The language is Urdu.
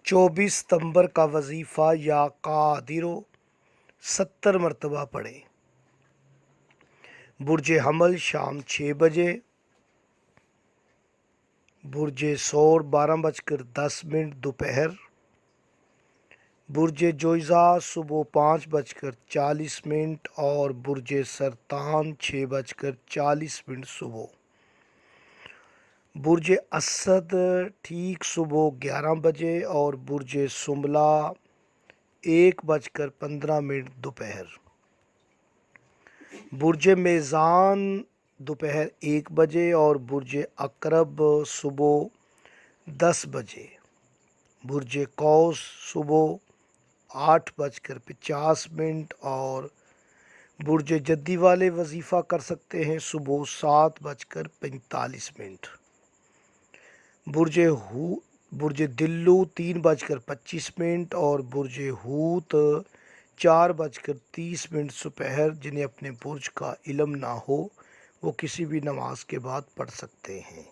چوبیس ستمبر کا وظیفہ یا قادرو 70 مرتبہ پڑھیں۔ برج حمل شام 6 بجے، برج ثور 12:10 دوپہر، برج جوئزہ صبح 5:40 اور برج سرطان 6:40 صبح، برج اسد ٹھیک صبح 11 بجے اور برج سنبلہ 1:15 دوپہر، برج میزان دوپہر 1 بجے اور برج عقرب صبح 10 بجے، برج قوس صبح 8:50 اور برج جدی والے وظیفہ کر سکتے ہیں صبح 7:45۔ برج دلو 3:25 اور برج حوت 4:30 دوپہر۔ جنہیں اپنے برج کا علم نہ ہو وہ کسی بھی نماز کے بعد پڑھ سکتے ہیں۔